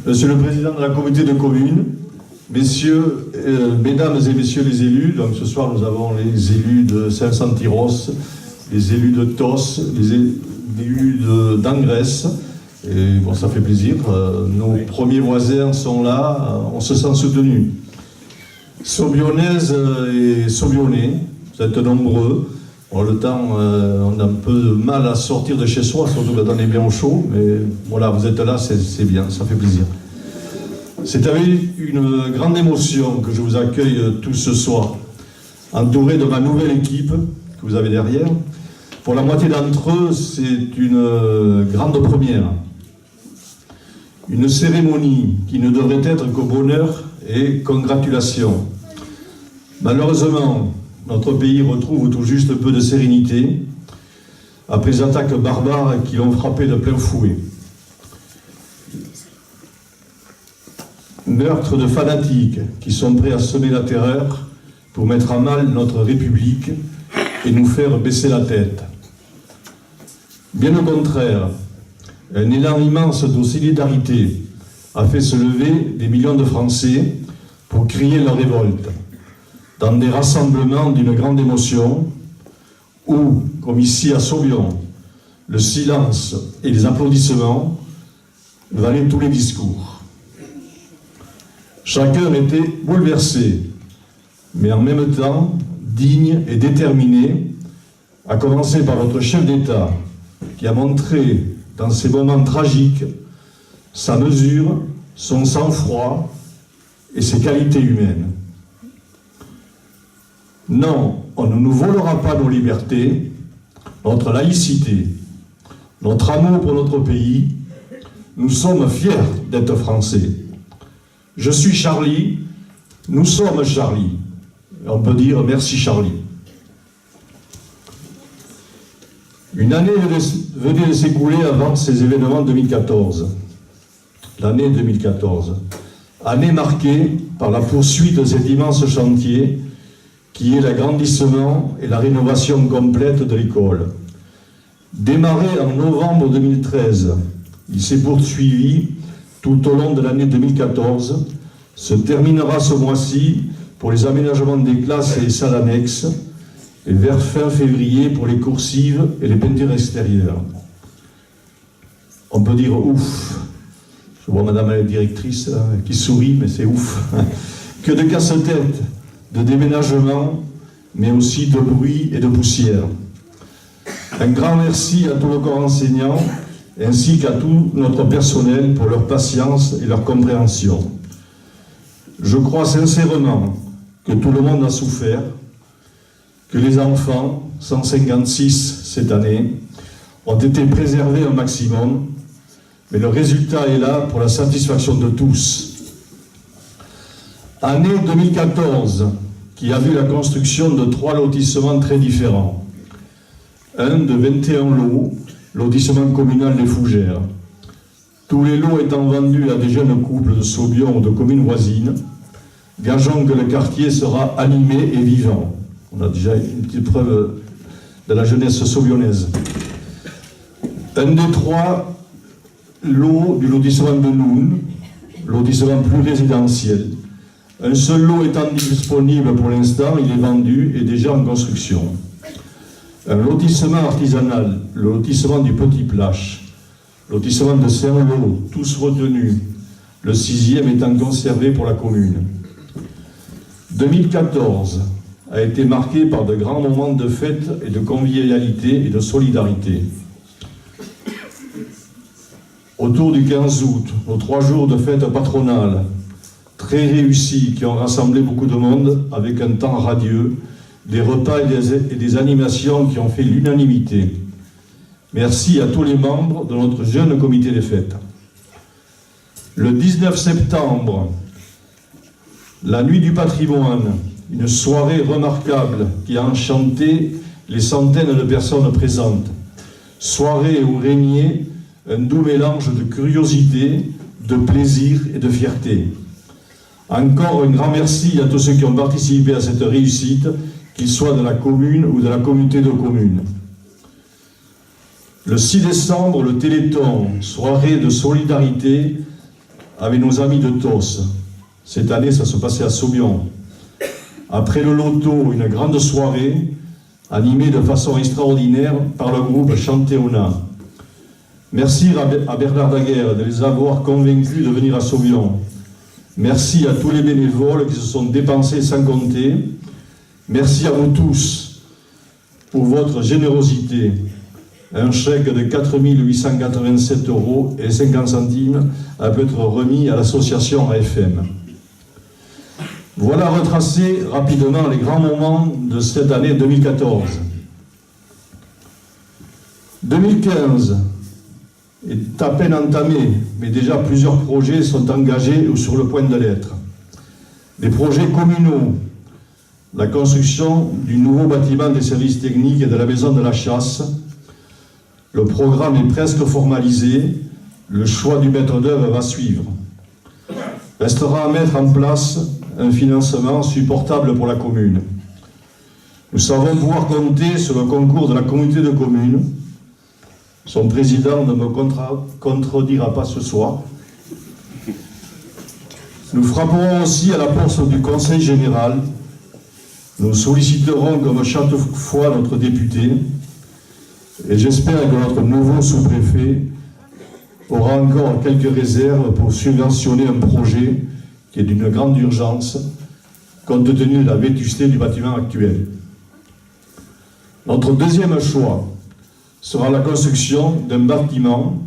Monsieur le Président de la Communauté de communes, Mesdames et Messieurs les élus, donc ce soir nous avons les élus de Saint-Santiros, les élus de Tos, les élus d'Angresse, et bon, ça fait plaisir, nos premiers voisins sont là, on se sent soutenus. Saubionnaises et Saubionnais, vous êtes nombreux. Bon, le temps, on a un peu de mal à sortir de chez soi, surtout quand on est bien au chaud, mais voilà, vous êtes là, c'est bien, ça fait plaisir. C'est avec une grande émotion que je vous accueille tous ce soir, entouré de ma nouvelle équipe que vous avez derrière. Pour la moitié d'entre eux, c'est une grande première. Une cérémonie qui ne devrait être qu'au bonheur et congratulations. Malheureusement, notre pays retrouve tout juste peu de sérénité après les attaques barbares qui l'ont frappé de plein fouet. Meurtre de fanatiques qui sont prêts à semer la terreur pour mettre à mal notre République et nous faire baisser la tête. Bien au contraire, un élan immense de solidarité a fait se lever des millions de Français pour crier leur révolte dans des rassemblements d'une grande émotion où, comme ici à Saubion, le silence et les applaudissements valaient tous les discours. Chacun était bouleversé, mais en même temps digne et déterminé, à commencer par notre chef d'État, qui a montré dans ces moments tragiques sa mesure, son sang-froid et ses qualités humaines. Non, on ne nous volera pas nos libertés, notre laïcité, notre amour pour notre pays. Nous sommes fiers d'être Français. Je suis Charlie, nous sommes Charlie. On peut dire merci Charlie. Une année venait de s'écouler avant ces événements 2014. L'année 2014. Année marquée par la poursuite de cet immense chantier qui est l'agrandissement et la rénovation complète de l'école. Démarré en novembre 2013, il s'est poursuivi tout au long de l'année 2014, se terminera ce mois-ci pour les aménagements des classes et les salles annexes, et vers fin février pour les coursives et les peintures extérieures. On peut dire ouf. Je vois madame la directrice qui sourit, mais c'est ouf. Que de casse-tête, de déménagement, mais aussi de bruit et de poussière. Un grand merci à tout le corps enseignant, ainsi qu'à tout notre personnel pour leur patience et leur compréhension. Je crois sincèrement que tout le monde a souffert, que les enfants, 156 cette année, ont été préservés un maximum, mais le résultat est là pour la satisfaction de tous. Année 2014, qui a vu la construction de 3 lotissements très différents. Un de 21 lots, lotissement communal des Fougères. Tous les lots étant vendus à des jeunes couples de Saubion ou de communes voisines, gageons que le quartier sera animé et vivant. On a déjà une petite preuve de la jeunesse saubionnaise. Un des 3 lots du lotissement de Noun, lotissement plus résidentiel. Un seul lot étant disponible pour l'instant, il est vendu et déjà en construction. Un lotissement artisanal, le lotissement du Petit Plache, lotissement de Saint-Lô, tous retenus, le 6e étant conservé pour la commune. 2014 a été marqué par de grands moments de fête et de convivialité et de solidarité. Autour du 15 août, nos 3 jours de fête patronale, très réussis, qui ont rassemblé beaucoup de monde avec un temps radieux, des repas et des animations qui ont fait l'unanimité. Merci à tous les membres de notre jeune comité des fêtes. Le 19 septembre, la nuit du patrimoine, une soirée remarquable qui a enchanté les centaines de personnes présentes. Soirée où régnait un doux mélange de curiosité, de plaisir et de fierté. Encore un grand merci à tous ceux qui ont participé à cette réussite, qu'ils soient de la commune ou de la communauté de communes. Le 6 décembre, le Téléthon, soirée de solidarité, avec nos amis de TOS. Cette année, ça se passait à Saubion. Après le loto, une grande soirée animée de façon extraordinaire par le groupe Chantéona. Merci à Bernard Daguerre de les avoir convaincus de venir à Saubion. Merci à tous les bénévoles qui se sont dépensés sans compter. Merci à vous tous pour votre générosité. Un chèque de 4 887 € et 50 centimes a pu être remis à l'association AFM. Voilà retracé rapidement les grands moments de cette année 2014. 2015 est à peine entamé, mais déjà plusieurs projets sont engagés ou sur le point de l'être. Des projets communaux, la construction du nouveau bâtiment des services techniques et de la maison de la chasse. Le programme est presque formalisé, le choix du maître d'œuvre va suivre. Restera à mettre en place un financement supportable pour la commune. Nous savons pouvoir compter sur le concours de la communauté de communes. Son président ne me contredira pas ce soir. Nous frapperons aussi à la porte du Conseil général. Nous solliciterons comme chaque fois notre député et j'espère que notre nouveau sous-préfet aura encore quelques réserves pour subventionner un projet qui est d'une grande urgence compte tenu de la vétusté du bâtiment actuel. Notre deuxième choix sera la construction d'un bâtiment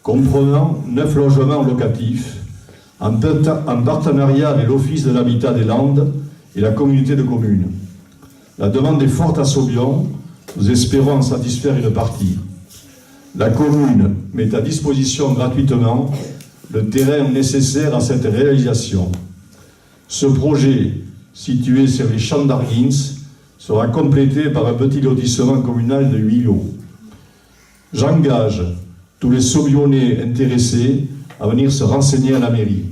comprenant 9 logements locatifs en partenariat avec l'Office de l'Habitat des Landes et la communauté de communes. La demande est forte à Saubion, nous espérons en satisfaire une partie. La commune met à disposition gratuitement le terrain nécessaire à cette réalisation. Ce projet, situé sur les champs d'Arguins, sera complété par un petit lotissement communal de 8 lots. J'engage tous les Saubionnais intéressés à venir se renseigner à la mairie.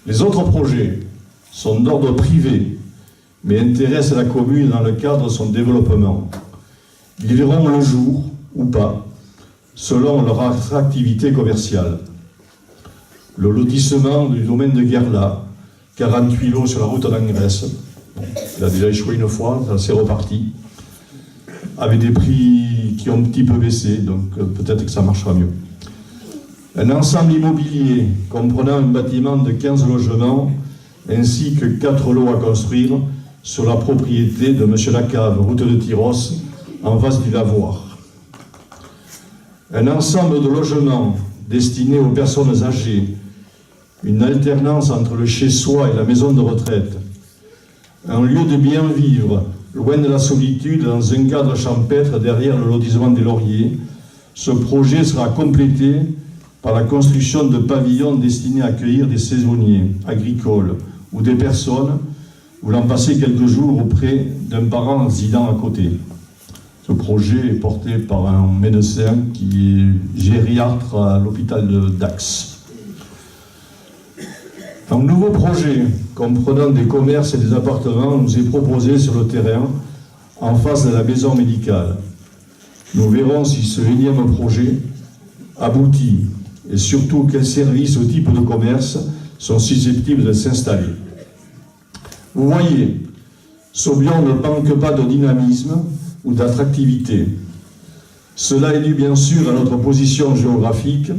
Les autres projets sont d'ordre privé, mais intéressent la commune dans le cadre de son développement. Ils verront le jour ou pas, selon leur attractivité commerciale. Le lotissement du domaine de Guerla, 48 lots sur la route d'Angresse. Il a déjà échoué une fois, ça s'est reparti. Avec des prix qui ont un petit peu baissé, donc peut-être que ça marchera mieux. Un ensemble immobilier comprenant un bâtiment de 15 logements ainsi que 4 lots à construire sur la propriété de M. Lacave, route de Tyros, en face du lavoir. Un ensemble de logements destinés aux personnes âgées, une alternance entre le chez-soi et la maison de retraite, un lieu de bien vivre, loin de la solitude, dans un cadre champêtre derrière le lotissement des Lauriers. Ce projet sera complété par la construction de pavillons destinés à accueillir des saisonniers agricoles ou des personnes voulant passer quelques jours auprès d'un parent résidant à côté. Ce projet est porté par un médecin qui est gériatre à l'hôpital de Dax. Un nouveau projet comprenant des commerces et des appartements nous est proposé sur le terrain en face de la maison médicale. Nous verrons si ce énième projet aboutit et surtout quels services ou types de commerce sont susceptibles de s'installer. Vous voyez, Saubion ne manque pas de dynamisme ou d'attractivité. Cela est dû bien sûr à notre position géographique,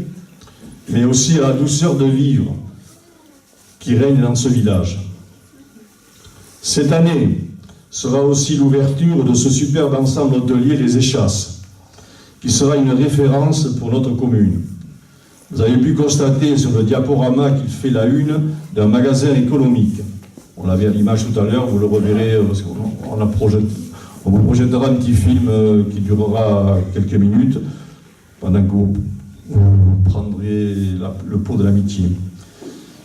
mais aussi à la douceur de vivre qui règne dans ce village. Cette année sera aussi l'ouverture de ce superbe ensemble hôtelier Les Échasses, qui sera une référence pour notre commune. Vous avez pu constater sur le diaporama qu'il fait la une d'un magasin économique. On l'avait à l'image tout à l'heure, vous le reverrez parce on vous projettera un petit film qui durera quelques minutes pendant que vous prendrez le pot de l'amitié.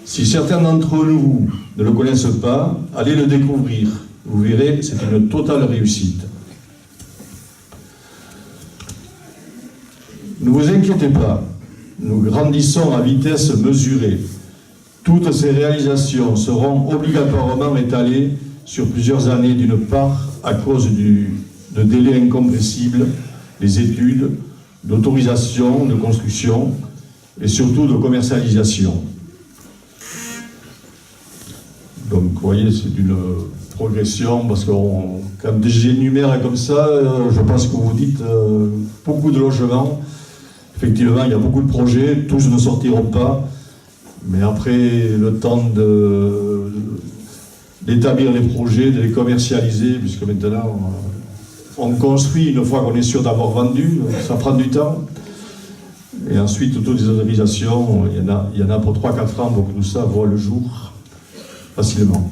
Si certains d'entre nous ne le connaissent pas, allez le découvrir. Vous verrez, c'est une totale réussite. Ne vous inquiétez pas, nous grandissons à vitesse mesurée. Toutes ces réalisations seront obligatoirement étalées sur plusieurs années, d'une part à cause de délais incompressibles, des études, d'autorisation, de construction, et surtout de commercialisation. Donc, vous voyez, c'est une progression, parce que quand j'énumère comme ça, je pense que vous dites beaucoup de logements. Effectivement, il y a beaucoup de projets, tous ne sortiront pas, mais après le temps d'établir les projets, de les commercialiser, puisque maintenant on construit une fois qu'on est sûr d'avoir vendu, ça prend du temps. Et ensuite, toutes les autorisations, il y en a pour 3-4 ans pour que tout ça voit le jour facilement.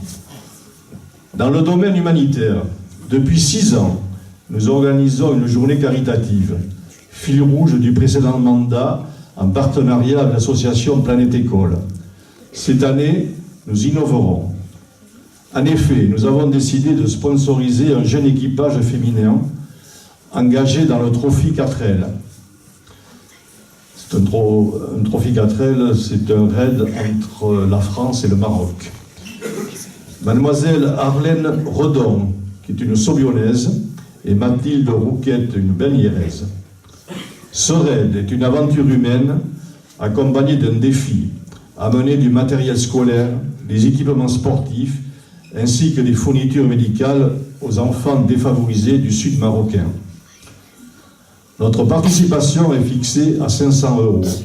Dans le domaine humanitaire, depuis 6 ans, nous organisons une journée caritative, fil rouge du précédent mandat, en partenariat avec l'association Planète École. Cette année, nous innoverons. En effet, nous avons décidé de sponsoriser un jeune équipage féminin engagé dans le Trophy 4L. Un Trophy 4L, c'est un raid entre la France et le Maroc. Mademoiselle Arlène Redon, qui est une Saubionnaise, et Mathilde Rouquette, une Belliéraise. Ce raid est une aventure humaine accompagnée d'un défi, amener du matériel scolaire, des équipements sportifs, ainsi que des fournitures médicales aux enfants défavorisés du sud marocain. Notre participation est fixée à 500 €.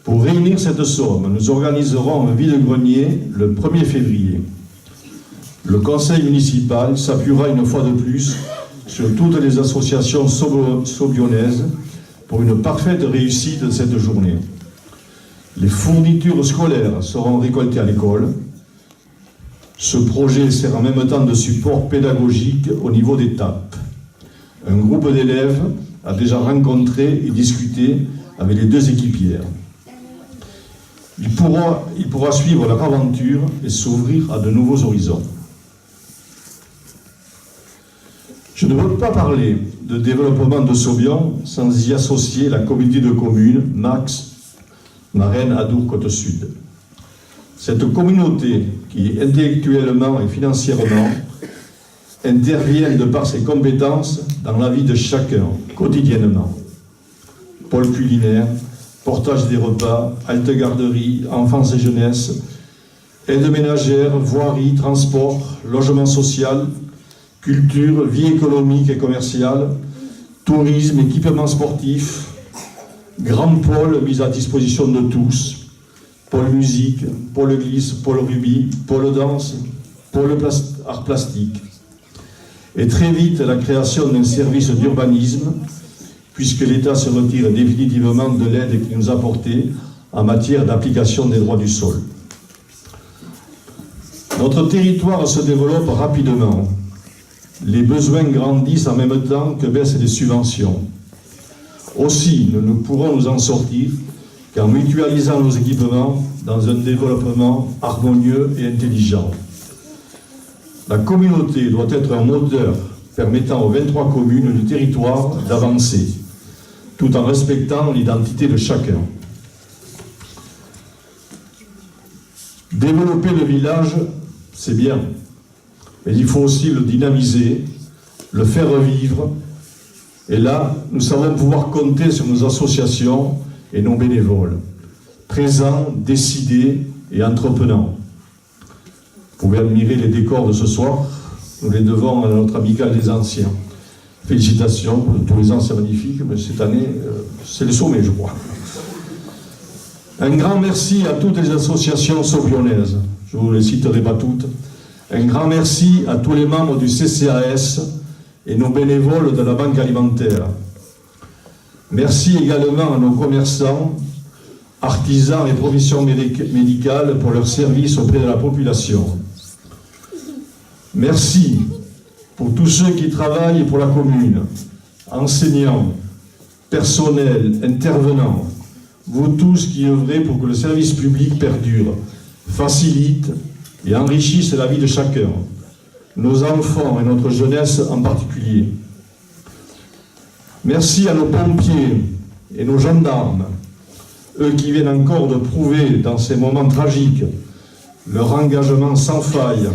Pour réunir cette somme, nous organiserons un vide-grenier le 1er février. Le conseil municipal s'appuiera une fois de plus sur toutes les associations saubionnaises pour une parfaite réussite de cette journée. Les fournitures scolaires seront récoltées à l'école. Ce projet sert en même temps de support pédagogique au niveau des TAP. Un groupe d'élèves a déjà rencontré et discuté avec les 2 équipières. Il pourra suivre leur aventure et s'ouvrir à de nouveaux horizons. Je ne veux pas parler de développement de Saubion sans y associer la communauté de communes Max, Marraine, Adour, Côte-Sud. Cette communauté qui, intellectuellement et financièrement, intervient de par ses compétences dans la vie de chacun, quotidiennement. Pôle culinaire, portage des repas, halte garderie, enfance et jeunesse, aide ménagère, voirie, transport, logement social, culture, vie économique et commerciale, tourisme, équipement sportif, grand pôle mis à disposition de tous, pôle musique, pôle glisse, pôle rugby, pôle danse, pôle art plastique. Et très vite la création d'un service d'urbanisme, puisque l'État se retire définitivement de l'aide qu'il nous a apportée en matière d'application des droits du sol. Notre territoire se développe rapidement. Les besoins grandissent en même temps que baissent les subventions. Aussi, nous ne pourrons nous en sortir qu'en mutualisant nos équipements dans un développement harmonieux et intelligent. La communauté doit être un moteur permettant aux 23 communes du territoire d'avancer, tout en respectant l'identité de chacun. Développer le village, c'est bien, mais il faut aussi le dynamiser, le faire revivre, et là, nous savons pouvoir compter sur nos associations et nos bénévoles, présents, décidés et entreprenants. Vous pouvez admirer les décors de ce soir, nous les devons à notre amicale des anciens. Félicitations pour tous les ans, c'est magnifique, mais cette année, c'est le sommet, je crois. Un grand merci à toutes les associations saubionnaises, je ne vous les citerai pas toutes. Un grand merci à tous les membres du CCAS et nos bénévoles de la Banque alimentaire. Merci également à nos commerçants, artisans et professions médicales pour leur service auprès de la population. Merci pour tous ceux qui travaillent pour la commune, enseignants, personnel, intervenants, vous tous qui œuvrez pour que le service public perdure, facilite et enrichisse la vie de chacun, nos enfants et notre jeunesse en particulier. Merci à nos pompiers et nos gendarmes, eux qui viennent encore de prouver dans ces moments tragiques leur engagement sans faille,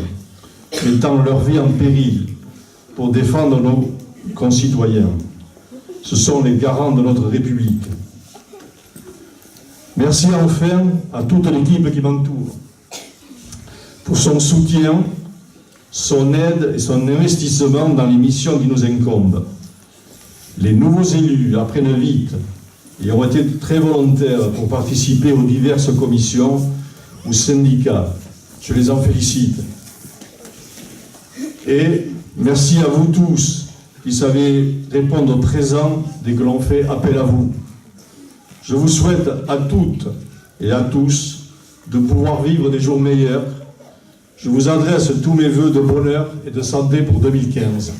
mettant leur vie en péril pour défendre nos concitoyens. Ce sont les garants de notre République. Merci enfin à toute l'équipe qui m'entoure pour son soutien, son aide et son investissement dans les missions qui nous incombent. Les nouveaux élus apprennent vite et ont été très volontaires pour participer aux diverses commissions ou syndicats. Je les en félicite. Et merci à vous tous qui savez répondre présent dès que l'on fait appel à vous. Je vous souhaite à toutes et à tous de pouvoir vivre des jours meilleurs. Je vous adresse tous mes vœux de bonheur et de santé pour 2015.